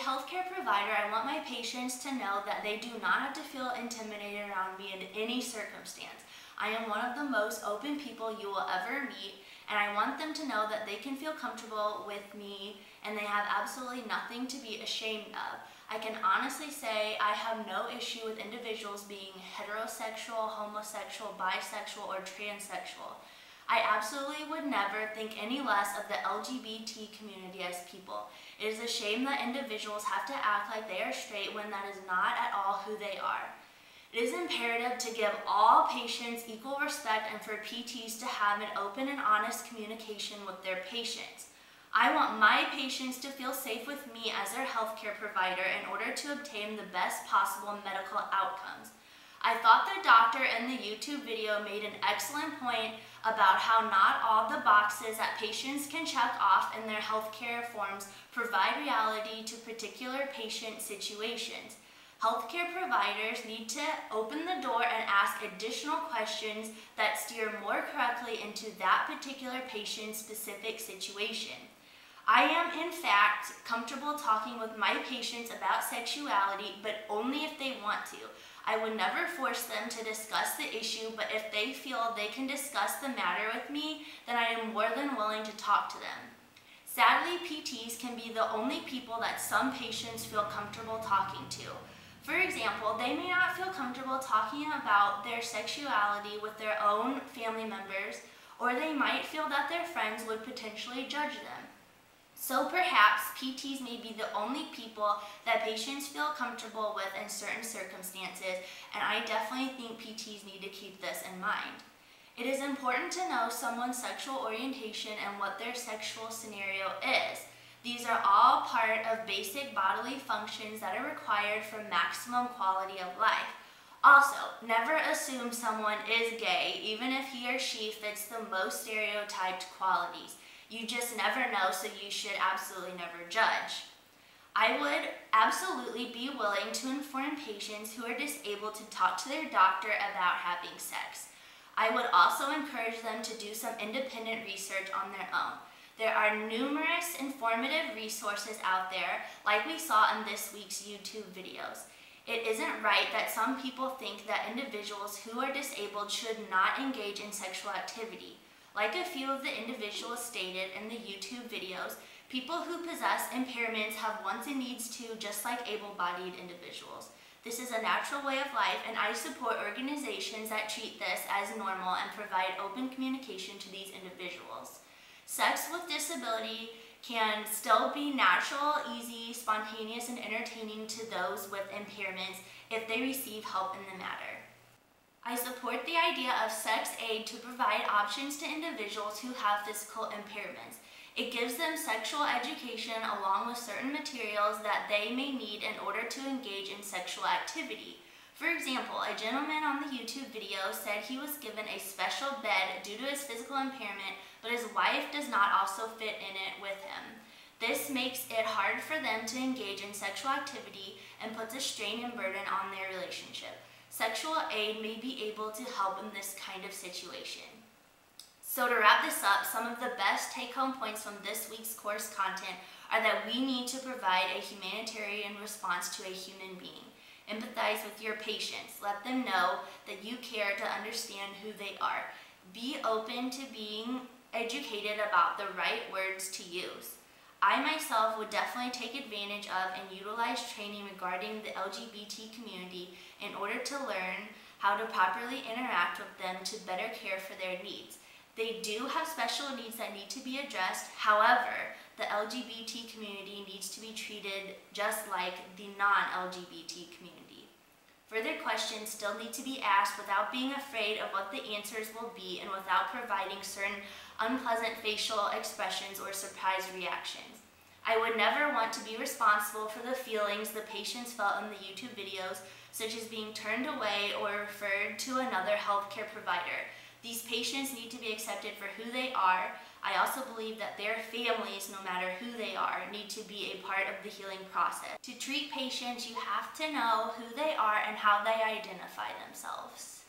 healthcare provider, I want my patients to know that they do not have to feel intimidated around me in any circumstance. I am one of the most open people you will ever meet, and I want them to know that they can feel comfortable with me and they have absolutely nothing to be ashamed of. I can honestly say I have no issue with individuals being heterosexual, homosexual, bisexual, or transsexual. I absolutely would never think any less of the LGBT community as people. It is a shame that individuals have to act like they are straight when that is not at all who they are. It is imperative to give all patients equal respect and for PTs to have an open and honest communication with their patients. I want my patients to feel safe with me as their healthcare provider in order to obtain the best possible medical outcomes. I thought the doctor in the YouTube video made an excellent point about how not all the boxes that patients can check off in their healthcare forms provide reality to particular patient situations. Healthcare providers need to open the door and ask additional questions that steer more correctly into that particular patient's specific situation. I am, in fact, comfortable talking with my patients about sexuality, but only if they want to. I would never force them to discuss the issue, but if they feel they can discuss the matter with me, then I am more than willing to talk to them. Sadly, PTs can be the only people that some patients feel comfortable talking to. For example, they may not feel comfortable talking about their sexuality with their own family members, or they might feel that their friends would potentially judge them. So perhaps PTs may be the only people that patients feel comfortable with in certain circumstances, and I definitely think PTs need to keep this in mind. It is important to know someone's sexual orientation and what their sexual scenario is. These are all part of basic bodily functions that are required for maximum quality of life. Also, never assume someone is gay, even if he or she fits the most stereotyped qualities. You just never know, so you should absolutely never judge. I would absolutely be willing to inform patients who are disabled to talk to their doctor about having sex. I would also encourage them to do some independent research on their own. There are numerous informative resources out there, like we saw in this week's YouTube videos. It isn't right that some people think that individuals who are disabled should not engage in sexual activity. Like a few of the individuals stated in the YouTube videos, people who possess impairments have wants and needs too, just like able-bodied individuals. This is a natural way of life, and I support organizations that treat this as normal and provide open communication to these individuals. Sex with disability can still be natural, easy, spontaneous, and entertaining to those with impairments if they receive help in the matter. I support the idea of sex aid to provide options to individuals who have physical impairments. It gives them sexual education along with certain materials that they may need in order to engage in sexual activity. For example, a gentleman on the YouTube video said he was given a special bed due to his physical impairment, but his wife does not also fit in it with him. This makes it hard for them to engage in sexual activity and puts a strain and burden on their relationship. Sexual aid may be able to help in this kind of situation. So to wrap this up, some of the best take-home points from this week's course content are that we need to provide a humanitarian response to a human being. Empathize with your patients. Let them know that you care to understand who they are. Be open to being educated about the right words to use. I myself would definitely take advantage of and utilize training regarding the LGBT community in order to learn how to properly interact with them to better care for their needs. They do have special needs that need to be addressed. However, the LGBT community needs to be treated just like the non-LGBT community. Further questions still need to be asked without being afraid of what the answers will be and without providing certain unpleasant facial expressions or surprise reactions. I would never want to be responsible for the feelings the patients felt in the YouTube videos, such as being turned away or referred to another healthcare provider. These patients need to be accepted for who they are. I also believe that their families, no matter who they are, need to be a part of the healing process. To treat patients, you have to know who they are and how they identify themselves.